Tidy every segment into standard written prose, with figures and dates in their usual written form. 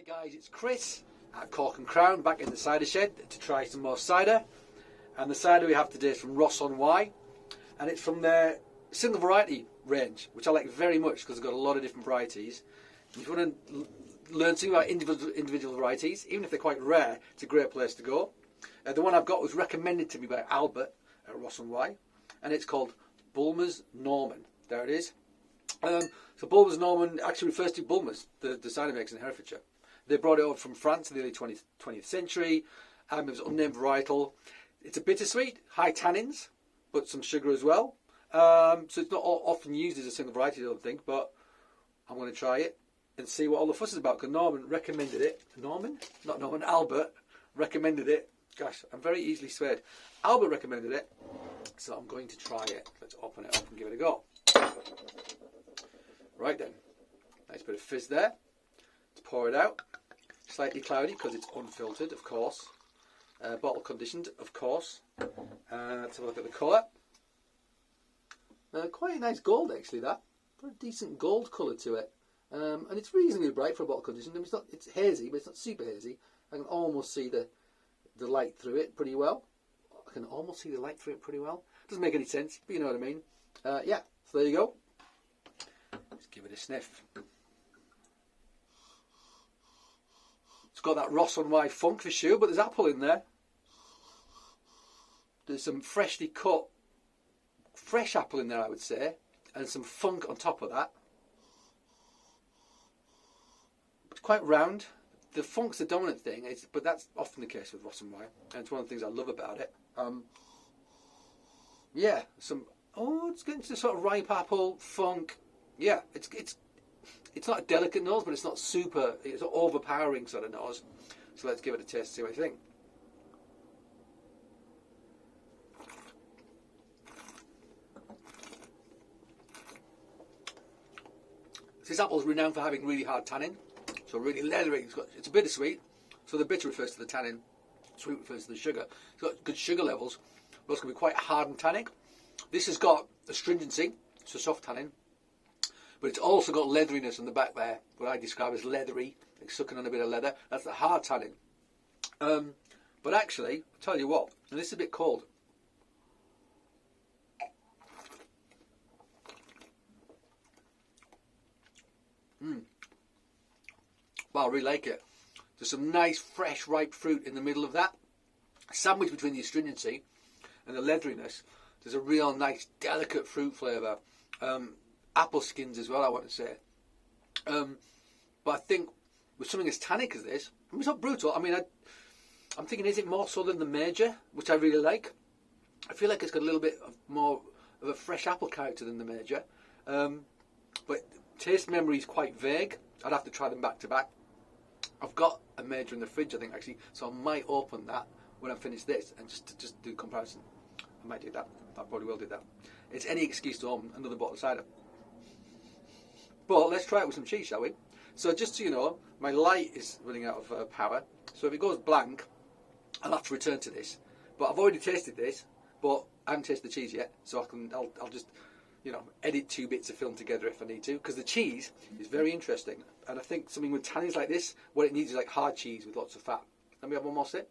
Hi guys, it's Chris at Cork and Crown back in the cider shed to try some more cider. And the cider we have today is from Ross-on-Wye, and it's from their single variety range, which I like very much because they've got a lot of different varieties. If you want to learn something about individual varieties, even if they're quite rare, it's a great place to go. The one I've got was recommended to me by Albert at Ross-on-Wye, and it's called Bulmer's Norman. There it is. So Bulmer's Norman actually refers to Bulmer's, the cider makers in Herefordshire. They brought it over from France in the early 20th century. It was unnamed varietal. It's a bittersweet, high tannins, but some sugar as well. So it's not often used as a single variety, I don't think, but I'm going to try it and see what all the fuss is about, because Norman recommended it. Albert recommended it. Gosh, I'm very easily swayed. Albert recommended it, so I'm going to try it. Let's open it up and give it a go. Right then, nice bit of fizz there. Let's pour it out. Slightly cloudy because it's unfiltered, of course. Bottle conditioned, of course. Let's have a look at the colour. Quite a nice gold, actually, that. Got a decent gold colour to it. And it's reasonably bright for a bottle conditioned. I mean, it's hazy, but it's not super hazy. I can almost see the light through it pretty well. Doesn't make any sense, but you know what I mean. Yeah, so there you go. Let's give it a sniff. It's got that Ross-on-Wye funk for sure, but there's apple in there. There's some freshly cut, fresh apple in there, I would say, and some funk on top of that. It's quite round. The funk's the dominant thing, but that's often the case with Ross-on-Wye, and it's one of the things I love about it. Yeah, it's getting to sort of ripe apple, funk. Yeah, it's not a delicate nose, but it's not super, it's not overpowering sort of nose. So let's give it a taste, see what I think. This apple's renowned for having really hard tannin, so really leathery. It's a bittersweet, so the bitter refers to the tannin, sweet refers to the sugar. It's got good sugar levels, but it's going to be quite hard and tannic. This has got astringency, so soft tannin, but it's also got leatheriness on the back there, what I describe as leathery, like sucking on a bit of leather. That's the hard tannin. But actually, I'll tell you what, and this is a bit cold. Well, I really like it. There's some nice, fresh, ripe fruit in the middle of that. Sandwiched between the astringency and the leatheriness, there's a real nice, delicate fruit flavour. Apple skins as well, I want to say. But I think with something as tannic as this, I mean, it's not brutal. I mean, I'm thinking, is it more so than the Major, which I really like? I feel like it's got a little bit more of a fresh apple character than the Major. But taste memory is quite vague. I'd have to try them back to back. I've got a Major in the fridge, I think, actually, so I might open that when I finish this and just do a comparison. I might do that. I probably will do that. It's any excuse to open another bottle of cider. But let's try it with some cheese, shall we? So just so you know, my light is running out of power. So if it goes blank, I'll have to return to this. But I've already tasted this, but I haven't tasted the cheese yet. So I'll just, edit 2 bits of film together if I need to. Because the cheese is very interesting. And I think something with tannins like this, what it needs is like hard cheese with lots of fat. Let me have one more sip.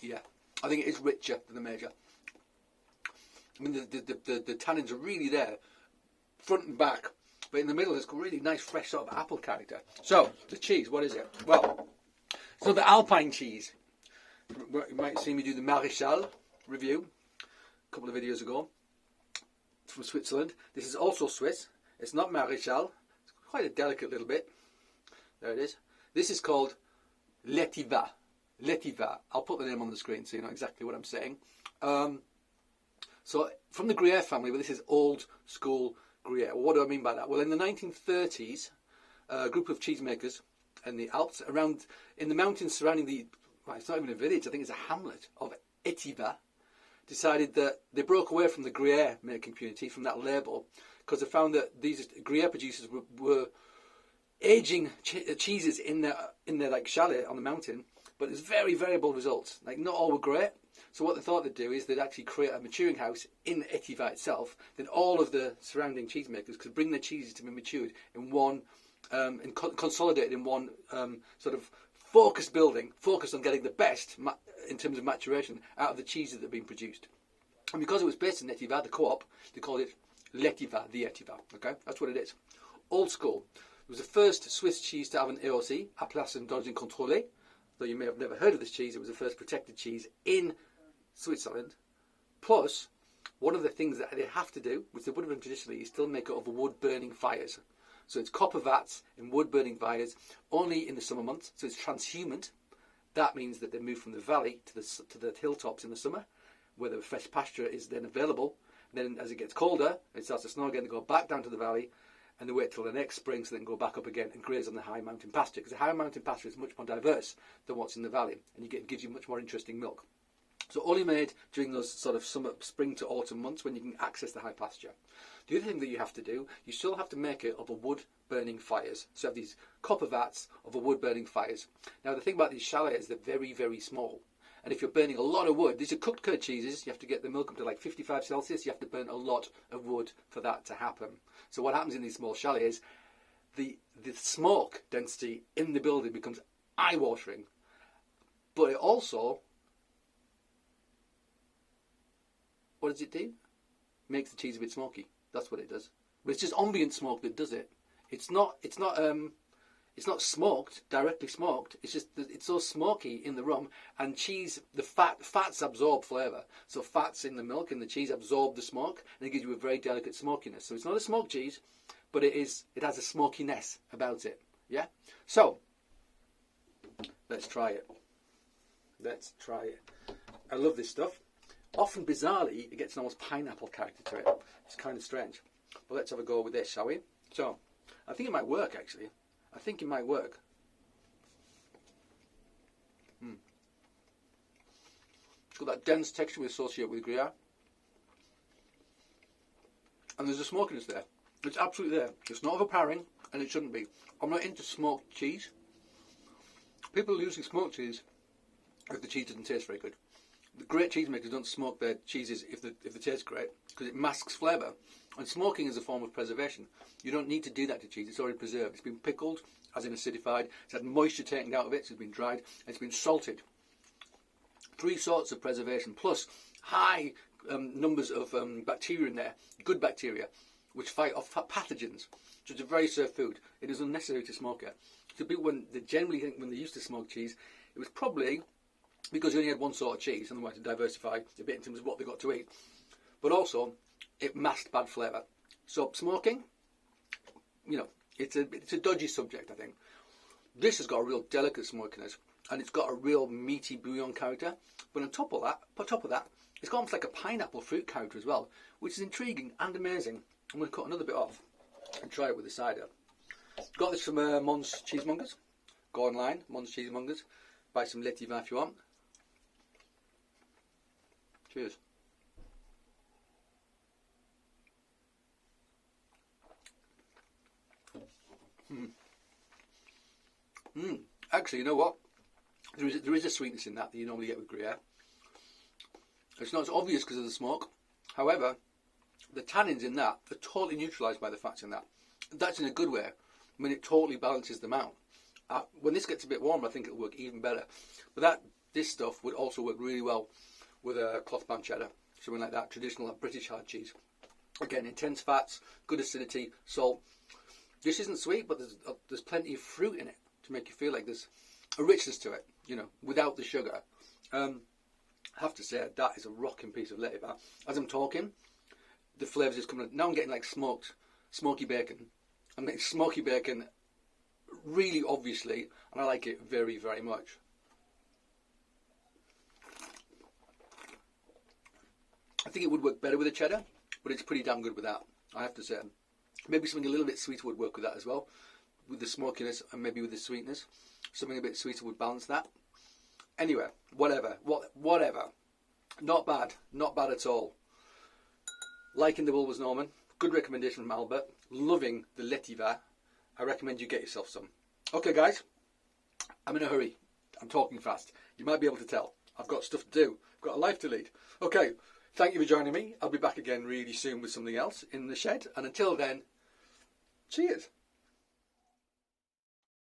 Yeah, I think it is richer than the Major. I mean, the tannins are really there, front and back, but in the middle there's a really nice, fresh sort of apple character. So, the cheese, what is it? Well, it's another Alpine cheese. You might have seen me do the Maréchal review a couple of videos ago. It's from Switzerland. This is also Swiss. It's not Maréchal. It's quite a delicate little bit. There it is. This is called L'Étiva. L'Étiva. I'll put the name on the screen so you know exactly what I'm saying. So from the Gruyere family, but this is old school Gruyere. Well, what do I mean by that? Well, in the 1930s, a group of cheesemakers in the Alps, in the mountains surrounding it's not even a village, I think it's a hamlet of Étiva, decided that they broke away from the Gruyere making community, from that label, because they found that these Gruyere producers were aging cheeses in their like chalet on the mountain but there's very variable results. Like, not all were great. So what they thought they'd do is they'd actually create a maturing house in Etiva itself. Then all of the surrounding cheesemakers could bring their cheeses to be matured in one, and consolidated in one sort of focused building, focused on getting the best in terms of maturation out of the cheeses that have been produced. And because it was based in Etiva, the co-op, they called it l'Etiva, the Etiva. Okay, that's what it is. Old school. It was the first Swiss cheese to have an AOC, Appellation d'origine contrôlée. Though you may have never heard of this cheese, it was the first protected cheese in Switzerland. Plus, one of the things that they have to do, which they would have done traditionally, is still make it over wood-burning fires. So it's copper vats in wood-burning fires, only in the summer months. So it's transhumant. That means that they move from the valley to the hilltops in the summer, where the fresh pasture is then available. And then as it gets colder, it starts to snow again, they go back down to the valley, and they wait till the next spring, so they can go back up again and graze on the high mountain pasture. Because the high mountain pasture is much more diverse than what's in the valley, and it gives you much more interesting milk. So only made during those sort of spring to autumn months when you can access the high pasture. The other thing that you have to do, you still have to make it over wood-burning fires. So you have these copper vats over wood-burning fires. Now the thing about these chalets is they're very, very small. And if you're burning a lot of wood, these are cooked curd cheeses, you have to get the milk up to like 55 Celsius, you have to burn a lot of wood for that to happen. So what happens in these small chalets is the smoke density in the building becomes eye-watering. But it also, what does it do? Makes the cheese a bit smoky. That's what it does. But it's just ambient smoke that does it. It's not smoked, directly smoked. It's just that it's so smoky in the rum, and cheese, the fats absorb flavour. So fats in the milk and the cheese absorb the smoke, and it gives you a very delicate smokiness. So it's not a smoked cheese, but it has a smokiness about it. Yeah. So let's try it. Let's try it. I love this stuff. Often, bizarrely, it gets an almost pineapple character to it. It's kind of strange. But let's have a go with this, shall we? So, I think it might work, actually. I think it might work. It's got that dense texture we associate with Gruyere. And there's a smokiness there. It's absolutely there. It's not overpowering, and it shouldn't be. I'm not into smoked cheese. People are using smoked cheese if the cheese doesn't taste very good. The great cheesemakers don't smoke their cheeses if they taste great, because it masks flavour. And smoking is a form of preservation. You don't need to do that to cheese. It's already preserved. It's been pickled, as in acidified. It's had moisture taken out of it. So it's been dried. And it's been salted. 3 sorts of preservation, plus high numbers of bacteria in there, good bacteria, which fight off pathogens. So it's a very safe food. It is unnecessary to smoke it. So people, when they used to smoke cheese, it was probably because you only had one sort of cheese and they wanted to diversify a bit in terms of what they got to eat. But also, it masked bad flavour. So smoking, it's a dodgy subject, I think. This has got a real delicate smokiness, and it's got a real meaty bouillon character. But on top of that, it's got almost like a pineapple fruit character as well, which is intriguing and amazing. I'm going to cut another bit off and try it with the cider. Got this from Mons Cheesemongers. Go online, Mons Cheesemongers. Buy some l'Etiva if you want. Cheers. Actually, you know what? There is a sweetness in that you normally get with Gruyere. It's not as obvious because of the smoke. However, the tannins in that are totally neutralised by the fats in that. That's in a good way. I mean, it totally balances them out. When this gets a bit warmer, I think it'll work even better. But this stuff would also work really well with a cloth bound cheddar, something like that, traditional British hard cheese. Again, intense fats, good acidity, salt. This isn't sweet, but there's plenty of fruit in it to make you feel like there's a richness to it, without the sugar. I have to say, that is a rocking piece of l'Etiva. As I'm talking, the flavours is coming. Now I'm getting like smoky bacon. I'm getting smoky bacon really obviously, and I like it very, very much. I think it would work better with a cheddar, but it's pretty damn good with that, I have to say. Maybe something a little bit sweeter would work with that as well, with the smokiness and maybe with the sweetness. Something a bit sweeter would balance that. Anyway, whatever. Not bad at all. Liking the Bulmer's Norman, good recommendation from Albert. Loving the l'Etiva. I recommend you get yourself some. Okay guys, I'm in a hurry. I'm talking fast. You might be able to tell. I've got stuff to do. I've got a life to lead. Okay, thank you for joining me. I'll be back again really soon with something else in the shed. And until then, cheers.